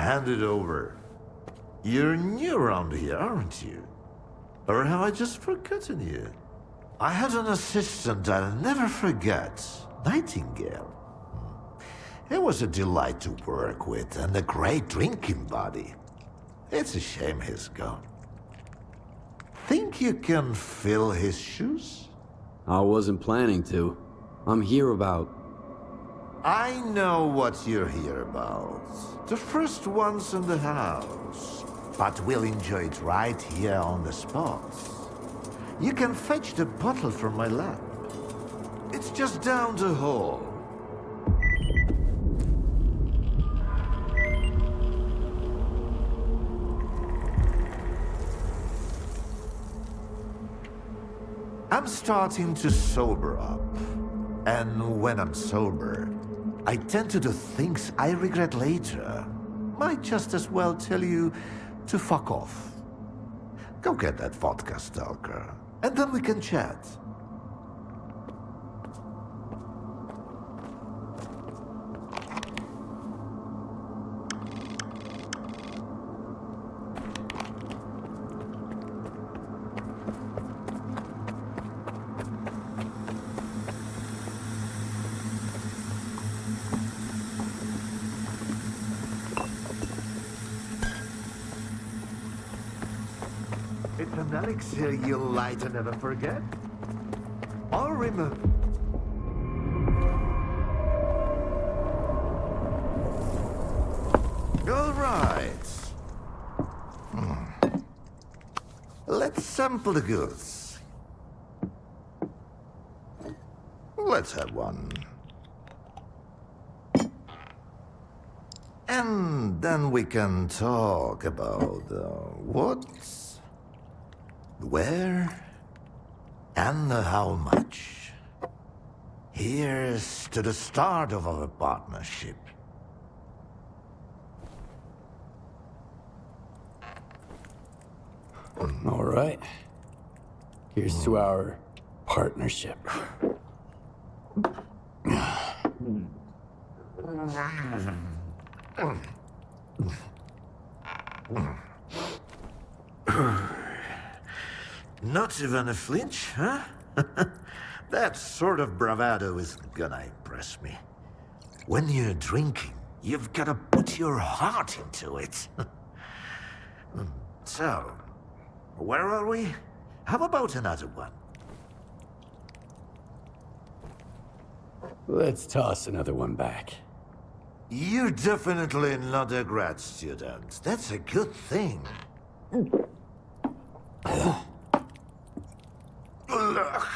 hand it over. You're new around here, aren't you? Or have I just forgotten you? I had an assistant I'll never forget, Nightingale. He was a delight to work with and a great drinking buddy. It's a shame he's gone. Think you can fill his shoes? I wasn't planning to. I'm here about... I know what you're here about. The first ones in the house. But we'll enjoy it right here on the spot. You can fetch the bottle from my lab. It's just down the hall. I'm starting to sober up. And when I'm sober, I tend to do things I regret later. Might just as well tell you to fuck off. Go get that vodka, Stalker, and then we can chat. It's an elixir you'll light and never forget. Or remember. All right. Let's sample the goods. Let's have one. And then we can talk about what, where, and how much. Here's to the start of our partnership. All right. Here's to our partnership. Not even a flinch, huh? That sort of bravado isn't gonna impress me. When you're drinking, you've gotta put your heart into it. So, where are we? How about another one? Let's toss another one back. You're definitely not a grad student. That's a good thing. Look,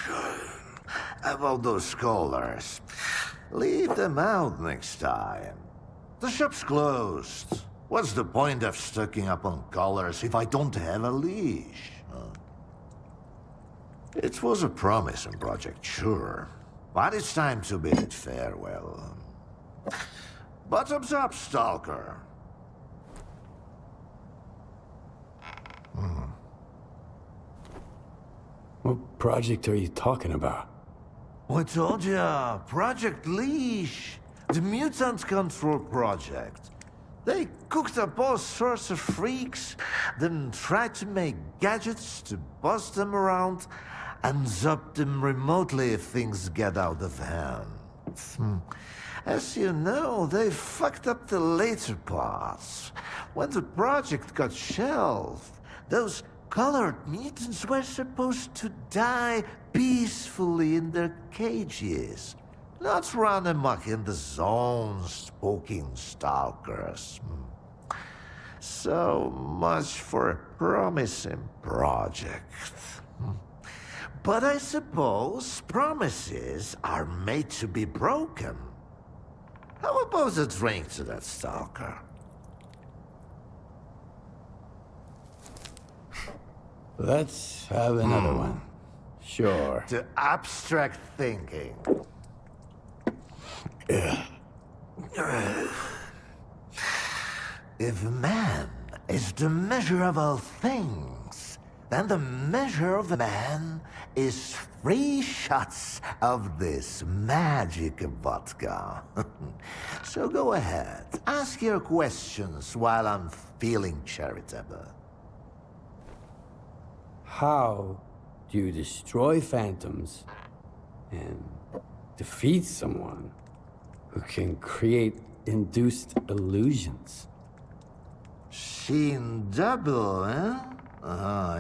about those scholars. Leave them out next time. The shop's closed. What's the point of stocking up on collars if I don't have a leash? It was a promising project, sure. But it's time to bid it farewell. Bottoms up, Stalker. What project are you talking about? I told ya, Project Leash. The mutant control project. They cooked up all sorts of freaks, then tried to make gadgets to boss them around and zap them remotely if things get out of hand. As you know, they fucked up the later parts. When the project got shelved, those colored mutants were supposed to die peacefully in their cages, not run amok in the zones, poking stalkers. So much for a promising project. But I suppose promises are made to be broken. How about a drink to that stalker? Let's have another one. Sure. To abstract thinking. If man is the measure of all things, then the measure of a man is 3 shots of this magic vodka. So go ahead, ask your questions while I'm feeling charitable. How do you destroy phantoms and defeat someone who can create induced illusions? Seen double, eh?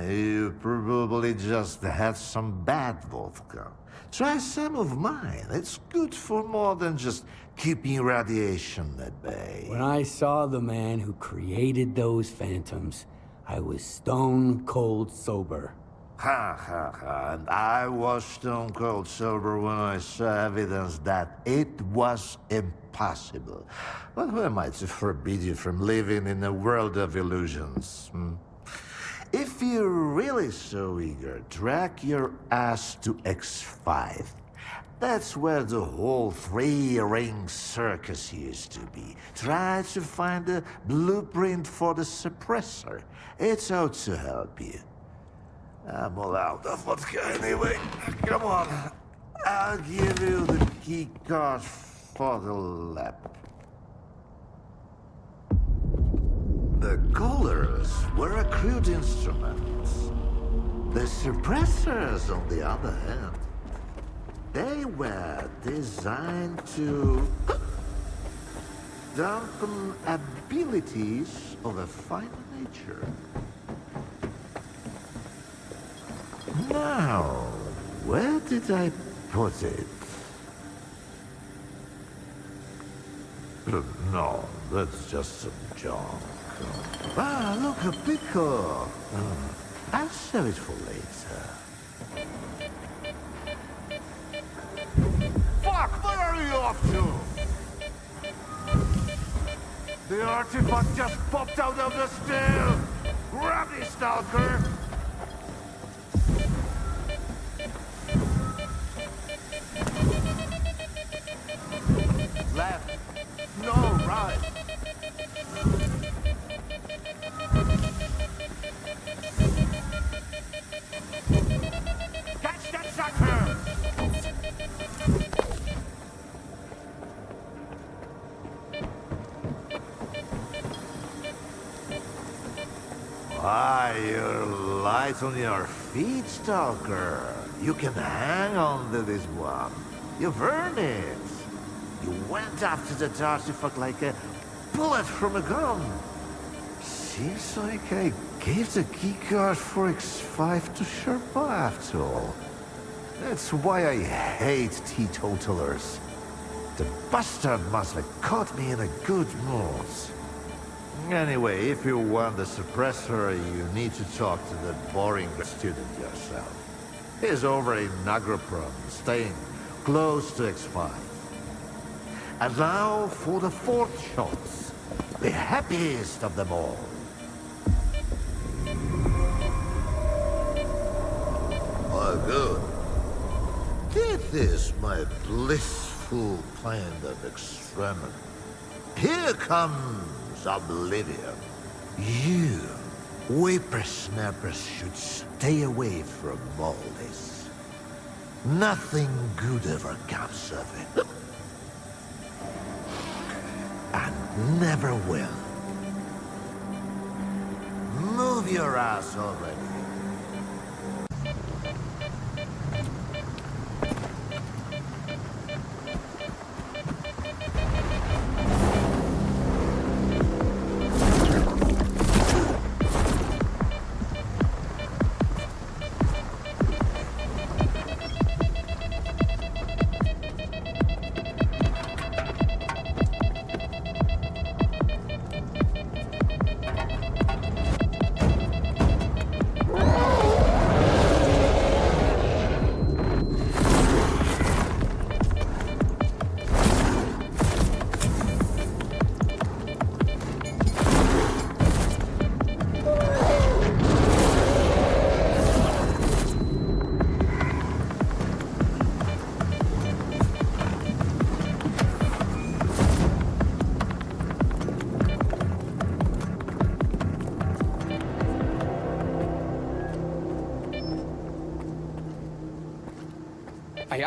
You probably just had some bad vodka. Try some of mine. It's good for more than just keeping radiation at bay. When I saw the man who created those phantoms, I was stone cold sober. Ha ha ha, and I was stone cold sober when I saw evidence that it was impossible. But who am I to forbid you from living in a world of illusions? If you're really so eager, drag your ass to X5. That's where the whole 3-ring circus used to be. Try to find a blueprint for the suppressor. It's out to help you. I'm all out of vodka anyway. Come on. I'll give you the key card for the lab. The colors were a crude instrument. The suppressors, on the other hand, they were designed to dampen abilities of a finer nature. Now, where did I put it? No, that's just some junk. Ah, look, a pickle. I'll save it for later. Fuck, where are you off to? The artifact just popped out of the stairs. Grab me, Stalker. Left. No, right. Catch that sucker! Why, you're light on your feet, Stalker. You can hang on to this one. You've earned it. You went after that artifact like a bullet from a gun. Seems like I gave the keycard for X5 to Shcherba after all. That's why I hate teetotalers. The bastard must have caught me in a good mood. Anyway, if you want the suppressor, you need to talk to the boring student yourself. He's over in Nagroprom, staying close to X5. And now for the 4th shot, the happiest of them all. Oh, good. This is my blissful kind of experiment. Here comes oblivion. You, whippersnappers, should stay away from all this. Nothing good ever comes of it. And never will. Move your ass already.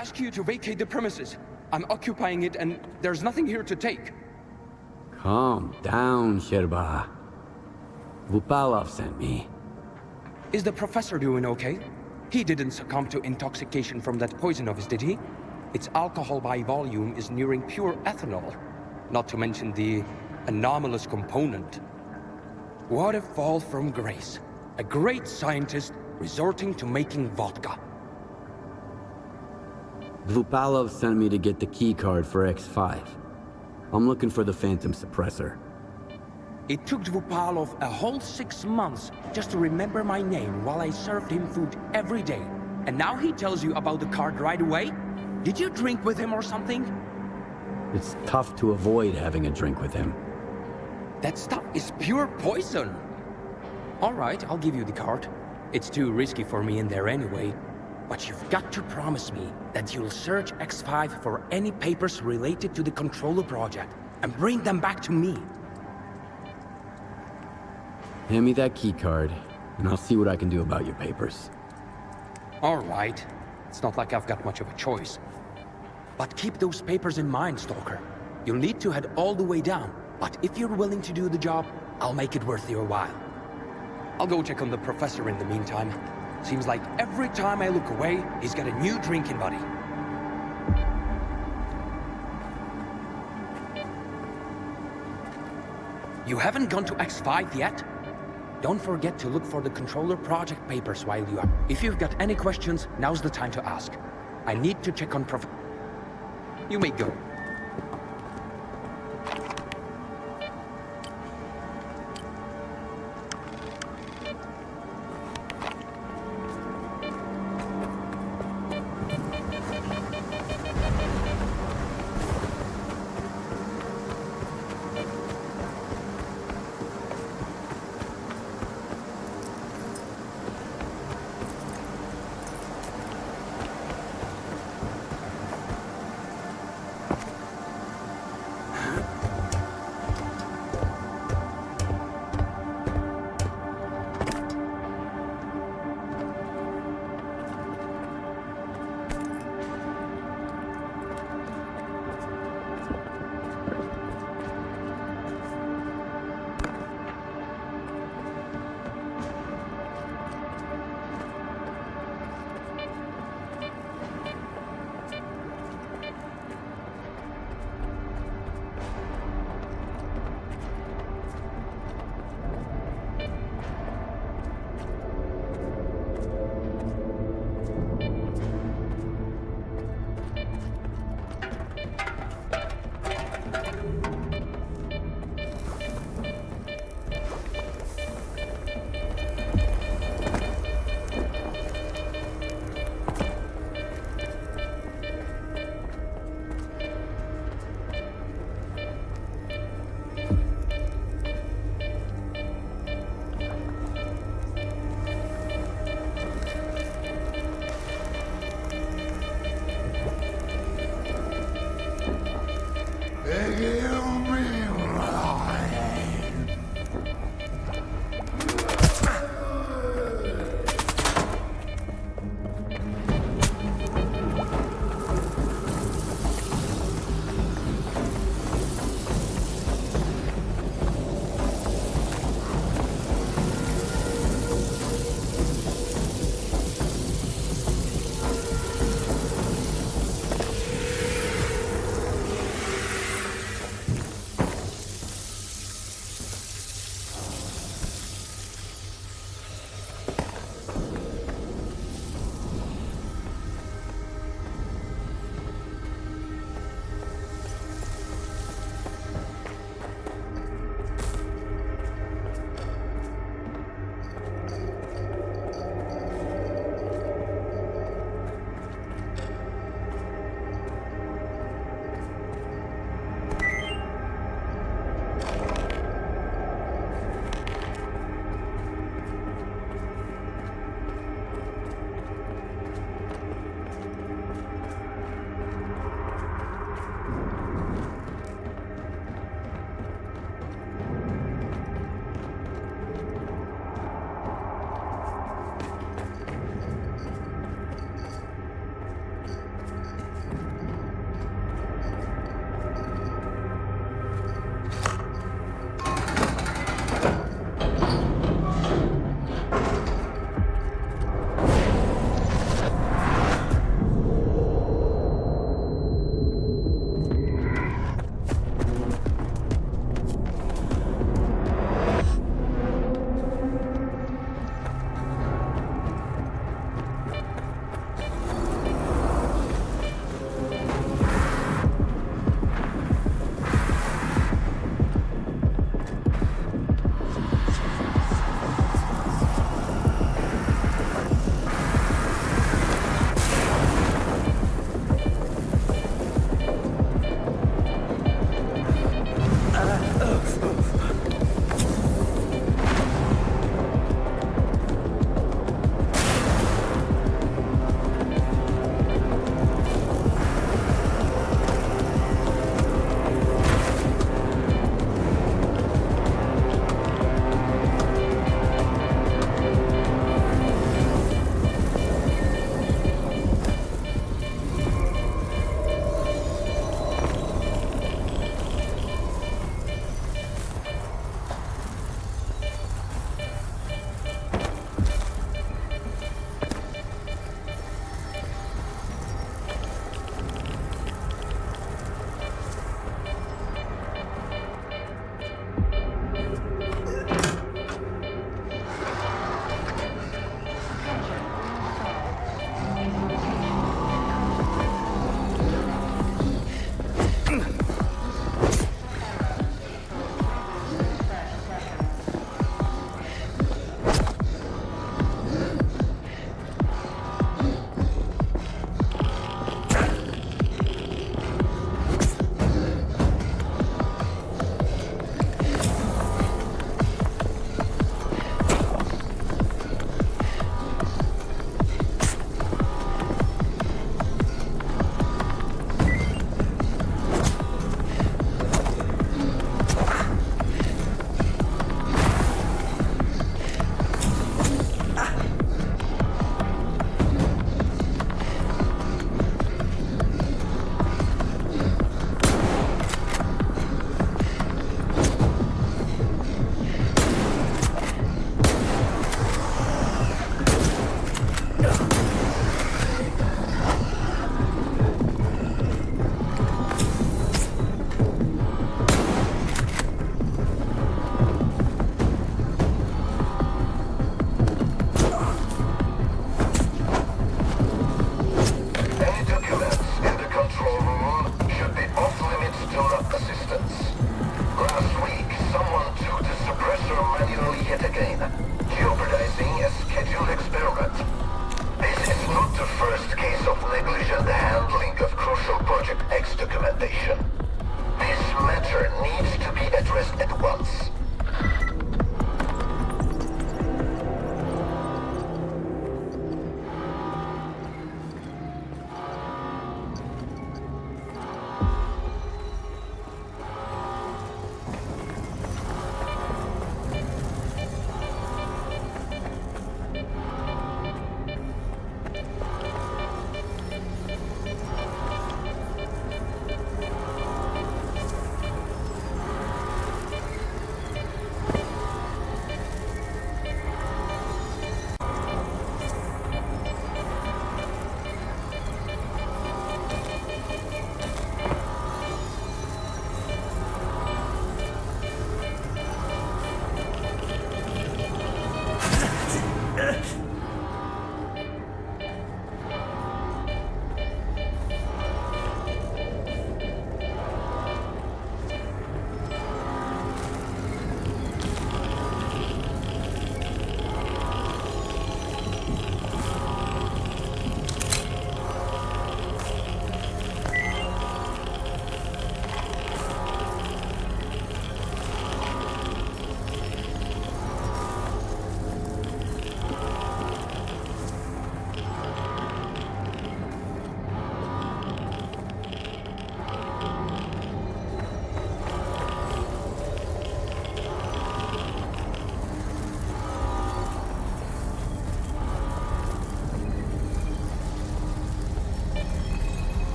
ask you to vacate the premises. I'm occupying it and there's nothing here to take. Calm down, Shcherba. Dvupalov sent me. Is the professor doing okay? He didn't succumb to intoxication from that poison of his, did he? Its alcohol by volume is nearing pure ethanol. Not to mention the anomalous component. What a fall from grace. A great scientist resorting to making vodka. Dvupalov sent me to get the key card for X5. I'm looking for the phantom suppressor. It took Dvupalov a whole 6 months just to remember my name while I served him food every day. And now he tells you about the card right away? Did you drink with him or something? It's tough to avoid having a drink with him. That stuff is pure poison. All right, I'll give you the card. It's too risky for me in there anyway. But you've got to promise me that you'll search X5 for any papers related to the controller project and bring them back to me. Hand me that key card, and I'll see what I can do about your papers. All right. It's not like I've got much of a choice. But keep those papers in mind, Stalker. You'll need to head all the way down, but if you're willing to do the job, I'll make it worth your while. I'll go check on the professor in the meantime. Seems like every time I look away, he's got a new drinking buddy. You haven't gone to X5 yet? Don't forget to look for the controller project papers while you are. If you've got any questions, now's the time to ask. I need to check on You may go.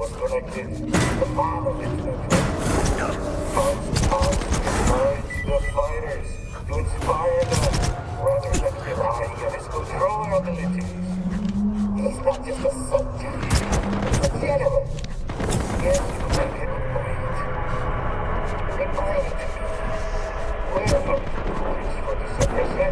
were collected. The bomb of its first part encouraged the fighters to inspire them rather than relying on his control abilities. He's not just a soldier, he's a general. Yes, you make him great. Remind me, where are the coins for the suppressor?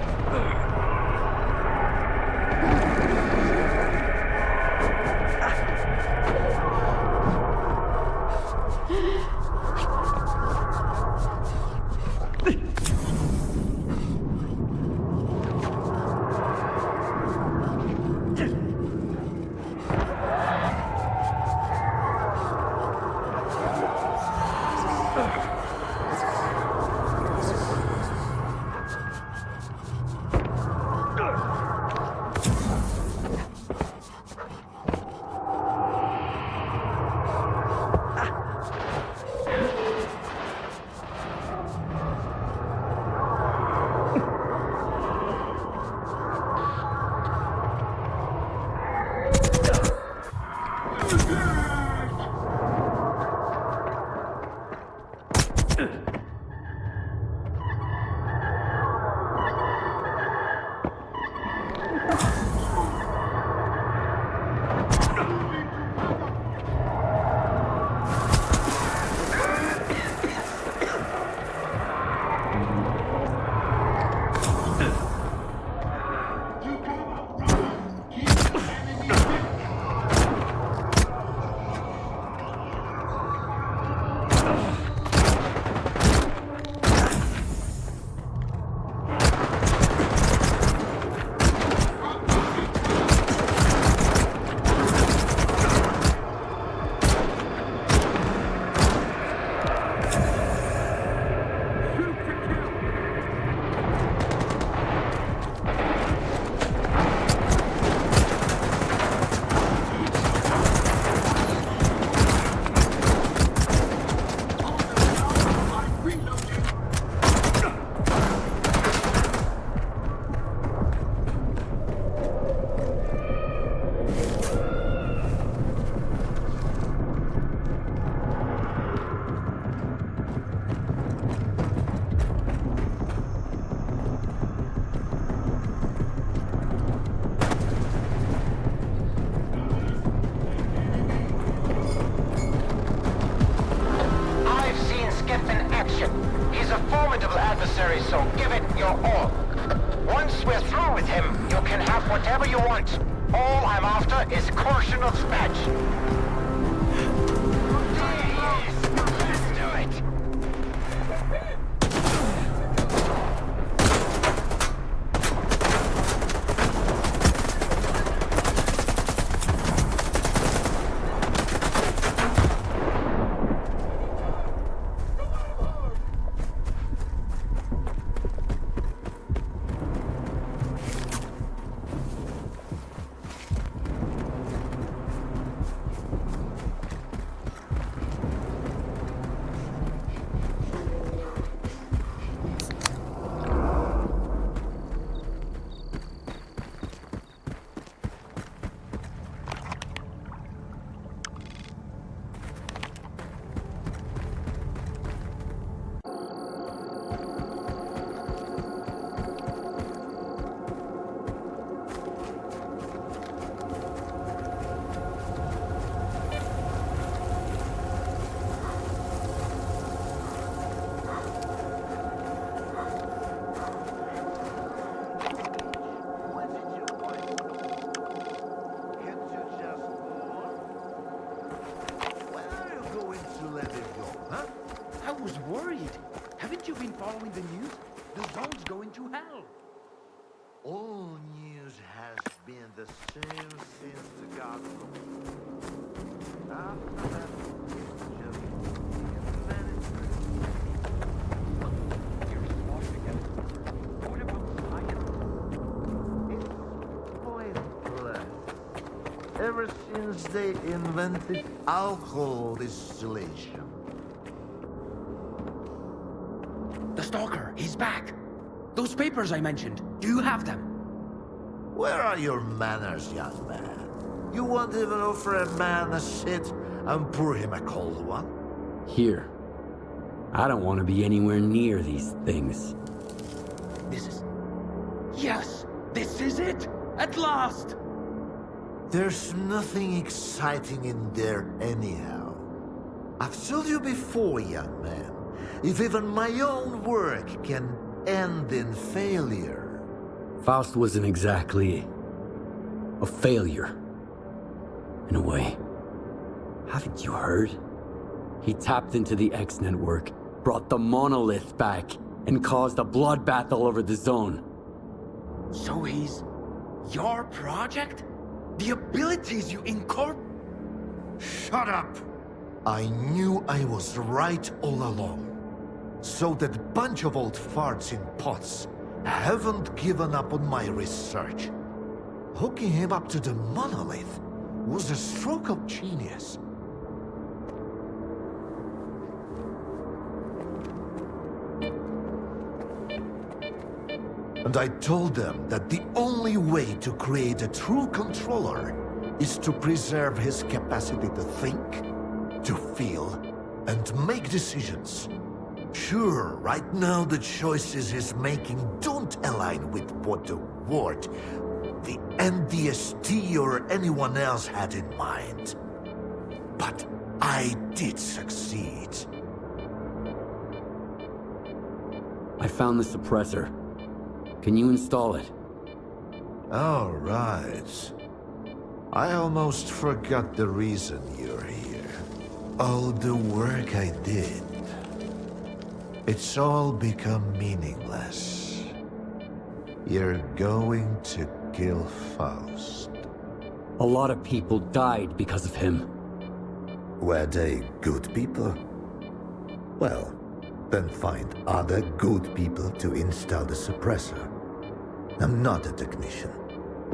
So give it your all. Once we're through with him, you can have whatever you want. All I'm after is Korshinov's badge. Yes, let's do it. I was worried. Haven't you been following the news? The zone's going to hell. All news has been the same since the gospel. After that, it's just You're lost again. What about science? It's pointless. Ever since they invented alcohol distillation. The Stalker, he's back. Those papers I mentioned, do you have them? Where are your manners, young man? You won't even offer a man a seat and pour him a cold one? Here. I don't want to be anywhere near these things. This is... Yes! This is it! At last! There's nothing exciting in there anyhow. I've told you before, young man, if even my own work can end in failure. Faust wasn't exactly a failure, in a way. Haven't you heard? He tapped into the X network, brought the monolith back, and caused a bloodbath all over the zone. So he's... your project? The abilities you incorporate? Shut up! I knew I was right all along. So that bunch of old farts in pots haven't given up on my research. Hooking him up to the monolith was a stroke of genius. And I told them that the only way to create a true controller is to preserve his capacity to think, to feel, and make decisions. Sure, right now the choices he's making don't align with what the Ward, the NDST, or anyone else had in mind. But I did succeed. I found the suppressor. Can you install it? All right. I almost forgot the reason you're here. All the work I did. It's all become meaningless. You're going to kill Faust. A lot of people died because of him. Were they good people? Well, then find other good people to install the suppressor. I'm not a technician.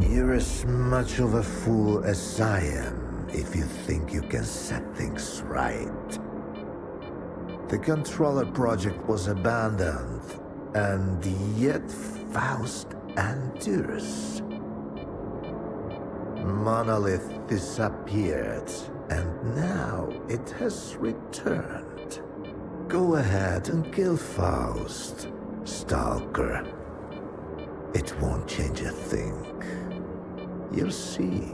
You're as much of a fool as I am if you think you can set things right. The controller project was abandoned, and yet Faust endures. Monolith disappeared, and now it has returned. Go ahead and kill Faust, Stalker. It won't change a thing. You'll see.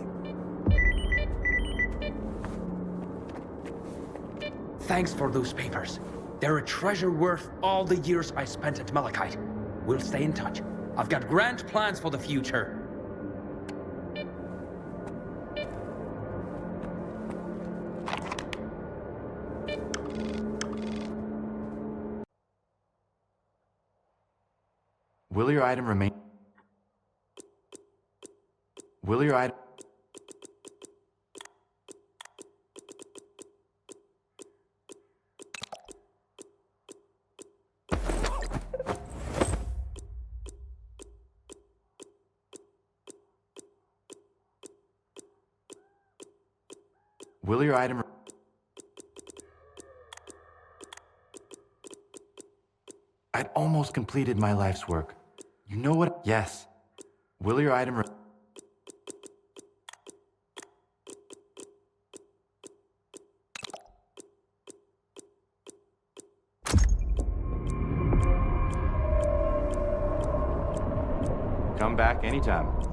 Thanks for those papers. They're a treasure worth all the years I spent at Malachite. We'll stay in touch. I've got grand plans for the future. Will your item remain? Will your item? Will your item? I'd almost completed my life's work. You know what? Yes. Will your item? Come back anytime.